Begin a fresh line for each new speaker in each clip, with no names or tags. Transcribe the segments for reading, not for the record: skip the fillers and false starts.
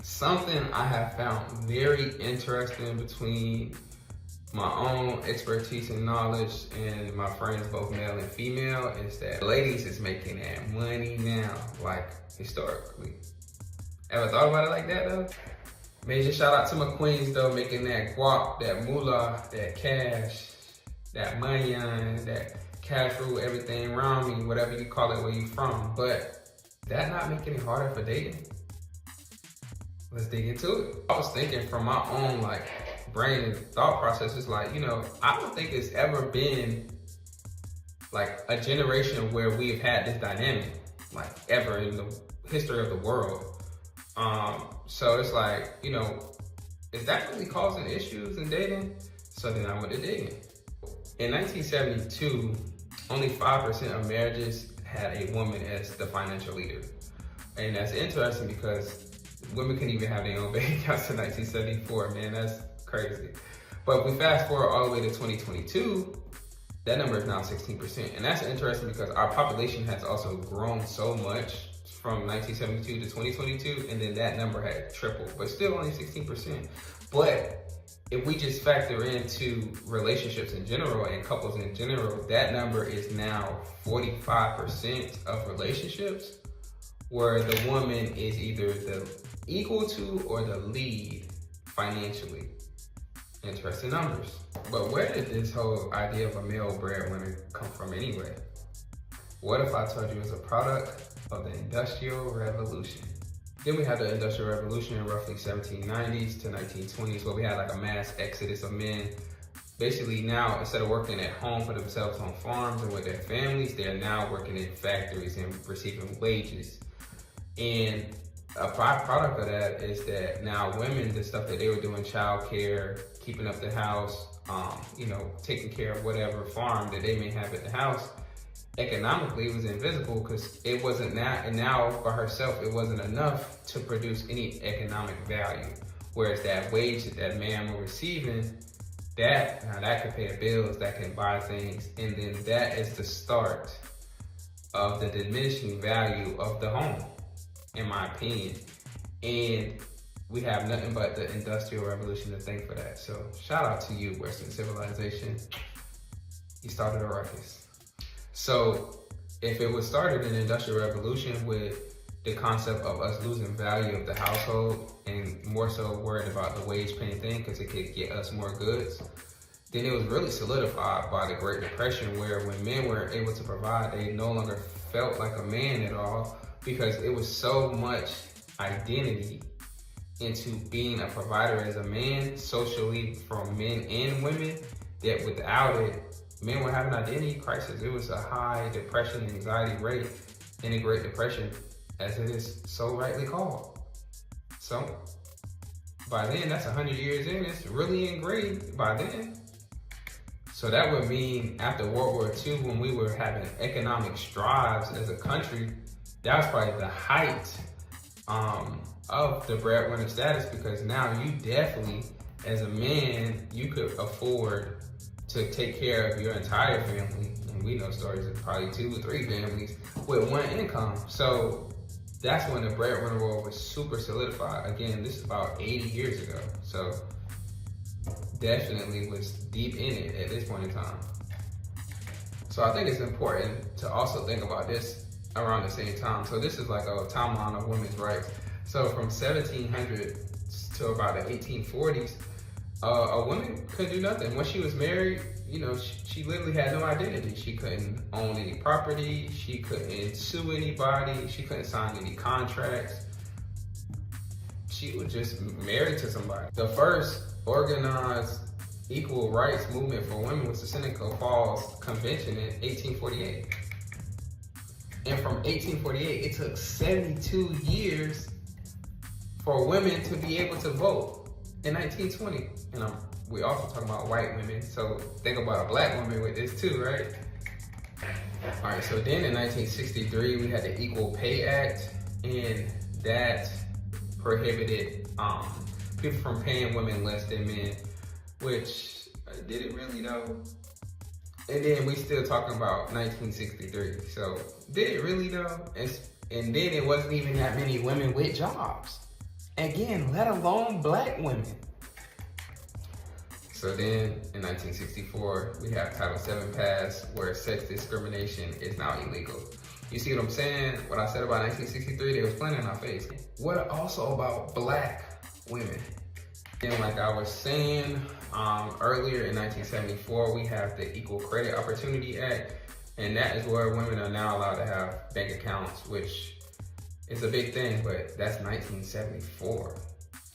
Something I have found very interesting between my own expertise and knowledge and my friends, both male and female, is that ladies is making that money now, like historically. Ever thought about it like that though? Major shout out to my queens though, making that guap, that moolah, that cash, that money on, that cash rule everything around me, whatever you call it where you from. But that not making it harder for dating? Let's dig into it. I was thinking from my own brain and thought process, is I don't think it's ever been a generation where we've had this dynamic, ever in the history of the world. So it's it's definitely causing issues in dating. So then I went to digging. In 1972, only 5% of marriages had a woman as the financial leader. And that's interesting because women couldn't even have their own bank accounts in 1974, man, that's crazy. But if we fast forward all the way to 2022, that number is now 16%. And that's interesting because our population has also grown so much from 1972 to 2022, and then that number had tripled, but still only 16%. But if we just factor into relationships in general and couples in general, that number is now 45% of relationships where the woman is either the equal to or the lead financially. Interesting numbers. But where did this whole idea of a male breadwinner come from anyway? What if I told you it's a product of the Industrial Revolution? Then we had the Industrial Revolution in roughly 1790s to 1920s, where we had a mass exodus of men. Basically now, instead of working at home for themselves on farms and with their families, they are now working in factories and receiving wages. And a byproduct of that is that now women, the stuff that they were doing, childcare, keeping up the house, taking care of whatever farm that they may have at the house, economically it was invisible because it wasn't that, and now for herself, it wasn't enough to produce any economic value. Whereas that wage that that man was receiving, that could pay the bills, that can buy things, and then that is the start of the diminishing value of the home, in my opinion. And we have nothing but the Industrial Revolution to thank for that. So shout out to you, Western civilization. You started a ruckus. So if it was started in the Industrial Revolution with the concept of us losing value of the household and more so worried about the wage paying thing because it could get us more goods, then it was really solidified by the Great Depression, where when men were able to provide, they no longer felt like a man at all because it was so much identity into being a provider as a man socially from men and women that without it, men were having identity crisis. It was a high depression and anxiety rate in the Great Depression, as it is so rightly called. So by then, that's 100 years in, it's really ingrained by then. So that would mean after World War II, when we were having economic strides as a country, that was probably the height of the breadwinner status, because now you definitely, as a man, you could afford to take care of your entire family. And we know stories of probably 2 or 3 families with one income. So that's when the breadwinner role was super solidified. Again, this is about 80 years ago. So definitely was deep in it at this point in time. So I think it's important to also think about this around the same time. So this is like a timeline of women's rights. So from 1700 to about the 1840s, a woman could do nothing. When she was married, she literally had no identity. She couldn't own any property. She couldn't sue anybody. She couldn't sign any contracts. She was just married to somebody. The first organized equal rights movement for women was the Seneca Falls Convention in 1848. And from 1848, it took 72 years for women to be able to vote in 1920. And we also talking about white women, so think about a black woman with this too, right? All right, so then in 1963, we had the Equal Pay Act, and that prohibited people from paying women less than men, which did it really though? And then we still talking about 1963, so did it really though? And then it wasn't even that many women with jobs. Again, let alone black women. So then in 1964, we have Title VII passed, where sex discrimination is now illegal. You see what I'm saying? What I said about 1963, they was playing in our face. What also about black women? And like I was saying earlier, in 1974, we have the Equal Credit Opportunity Act, and that is where women are now allowed to have bank accounts, which is a big thing, but that's 1974.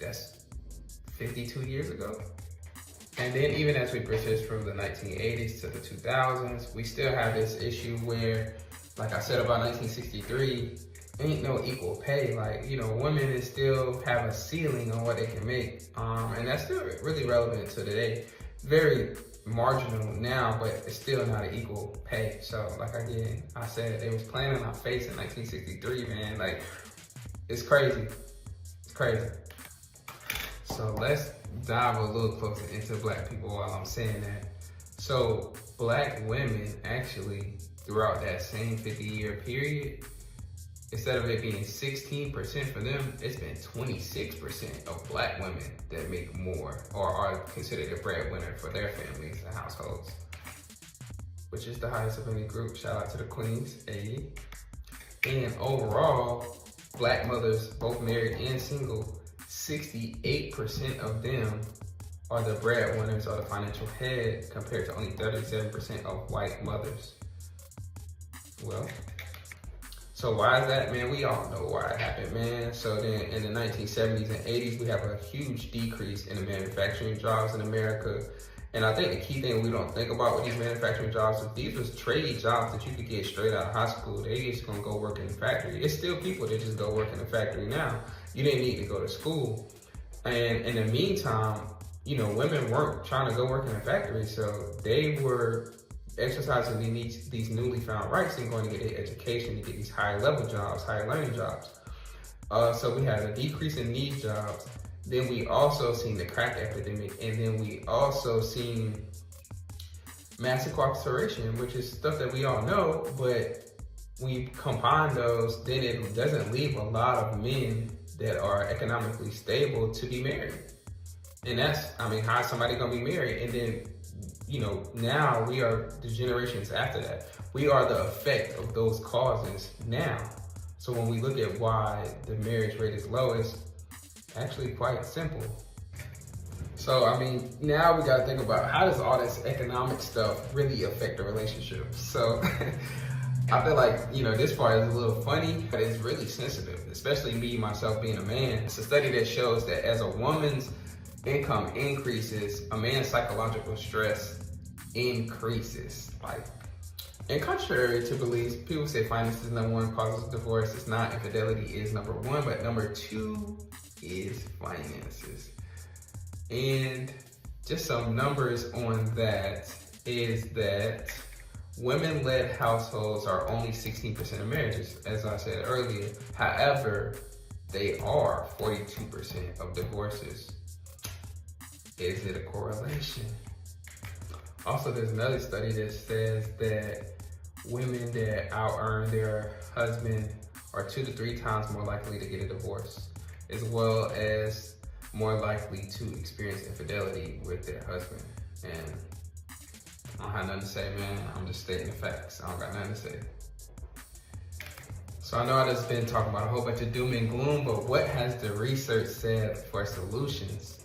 That's 52 years ago. And then even as we persist from the 1980s to the 2000s, we still have this issue where, like I said about 1963, ain't no equal pay. Like, you know, women still have a ceiling on what they can make. And that's still really relevant to today. Very marginal now, but it's still not an equal pay. So like again, I said, they was playing in our face in 1963, man. Like, it's crazy. It's crazy. So let's dive a little closer into black people while I'm saying that. So black women actually, throughout that same 50-year period, instead of it being 16% for them, it's been 26% of black women that make more or are considered a breadwinner for their families and households, which is the highest of any group. Shout out to the queens, And overall, black mothers, both married and single, 68% of them are the breadwinners or the financial head, compared to only 37% of white mothers. Well, so why is that, man? We all know why it happened, man. So then in the 1970s and 80s, we have a huge decrease in the manufacturing jobs in America. And I think the key thing we don't think about with these manufacturing jobs is these was trade jobs that you could get straight out of high school. They just gonna go work in the factory. It's still people that just go work in the factory now. You didn't need to go to school. And in the meantime, you know, women weren't trying to go work in a factory, so they were exercising these newly found rights and going to get an education to get these higher level jobs, higher learning jobs. So we had a decrease in these jobs. Then we also seen the crack epidemic, and then we also seen mass incarceration, which is stuff that we all know, but when you combine those, then it doesn't leave a lot of men that are economically stable to be married. And that's, I mean, how is somebody gonna be married? And then, you know, now we are the generations after that. We are the effect of those causes now. So when we look at why the marriage rate is low, it's actually quite simple. So, I mean, now we gotta think about how does all this economic stuff really affect the relationship? So I feel like, you know, this part is a little funny, but it's really sensitive, especially me, myself being a man. It's a study that shows that as a woman's income increases, a man's psychological stress increases. Like, and contrary to beliefs, people say finances is number one cause of divorce. It's not. Infidelity is number one, but number two is finances. And just some numbers on that is that women-led households are only 16% of marriages, as I said earlier. However, they are 42% of divorces. Is it a correlation? Also, there's another study that says that women that out-earn their husband are 2 to 3 times more likely to get a divorce, as well as more likely to experience infidelity with their husband. And I don't have nothing to say, man. I'm just stating the facts. I don't got nothing to say. So I know I just been talking about a whole bunch of doom and gloom, but what has the research said for solutions?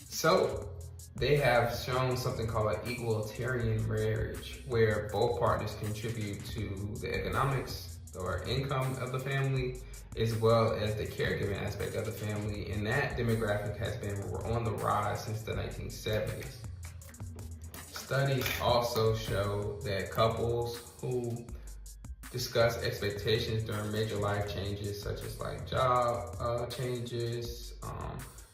So they have shown something called an egalitarian marriage, where both partners contribute to the economics or income of the family, as well as the caregiving aspect of the family. And that demographic has been on the rise since the 1970s. Studies also show that couples who discuss expectations during major life changes, such as like job changes,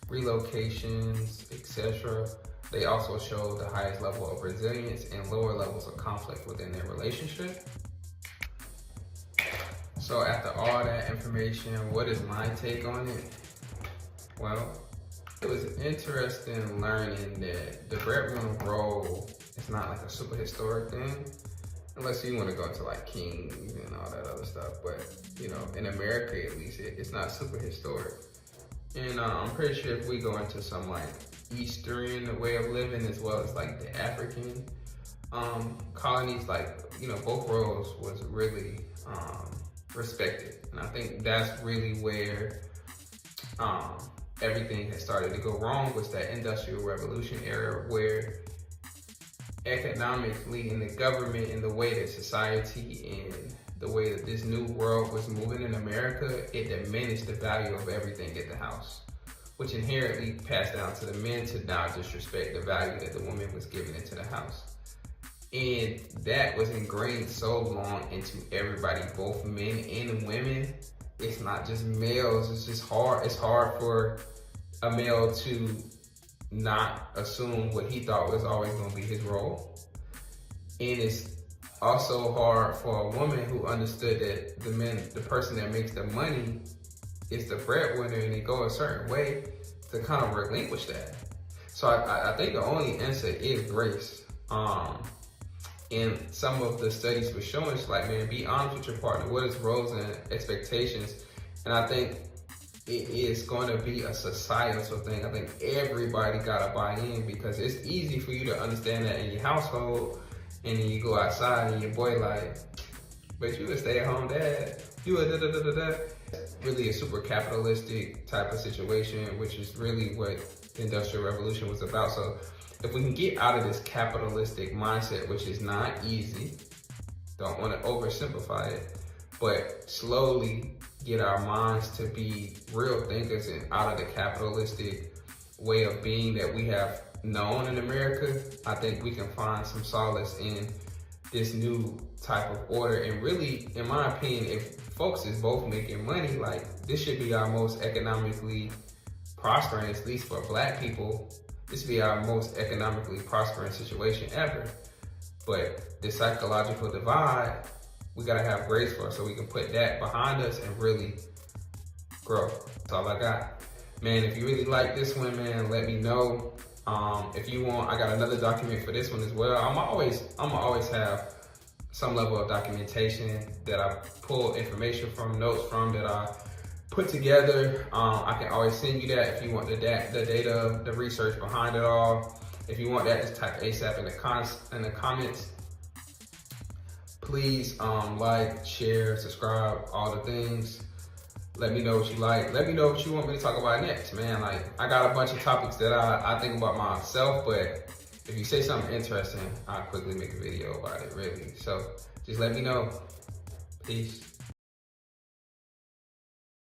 relocations, etc., they also show the highest level of resilience and lower levels of conflict within their relationship. So after all that information, what is my take on it? Well, it was interesting learning that the breadwinner role is not like a super historic thing, unless you want to go into like kings and all that other stuff. But, you know, in America at least, it's not super historic. And I'm pretty sure if we go into some like Eastern way of living as well as like the African colonies, like, you know, both roles was really respected. And I think that's really where everything has started to go wrong, was that Industrial Revolution era, where economically in the government and the way that society and the way that this new world was moving in America, it diminished the value of everything at the house, which inherently passed down to the men to now disrespect the value that the woman was giving into the house. And that was ingrained so long into everybody, both men and women. It's not just males, it's just hard. It's hard for a male to not assume what he thought was always gonna be his role. And it's also hard for a woman who understood that the person that makes the money is the breadwinner, and they go a certain way, to kind of relinquish that. So I think the only answer is grace. And some of the studies were showing, it's like, man, be honest with your partner. What is roles and expectations? And I think it is going to be a societal thing. I think everybody got to buy in, because it's easy for you to understand that in your household, and then you go outside and your boy like, but you a stay-at-home dad. You a da-da-da-da-da. Really a super capitalistic type of situation, which is really what the Industrial Revolution was about. So if we can get out of this capitalistic mindset, which is not easy, don't want to oversimplify it, but slowly get our minds to be real thinkers and out of the capitalistic way of being that we have known in America, I think we can find some solace in this new type of order. And really, in my opinion, if folks is both making money, like, this should be our most economically prospering, at least for Black people. This would be our most economically prospering situation ever. But the psychological divide, we gotta have grace for, so we can put that behind us and really grow. That's all I got. Man, if you really like this one, man, let me know. If you want, I got another document for this one as well. I'm always have some level of documentation that I pull information from, notes from, that I put together. I can always send you that if you want the data, the research behind it all. If you want that, just type ASAP in the comments. Please like, share, subscribe, all the things. Let me know what you like. Let me know what you want me to talk about next, man. Like, I got a bunch of topics that I think about myself, but if you say something interesting, I'll quickly make a video about it, really. So just let me know. Peace.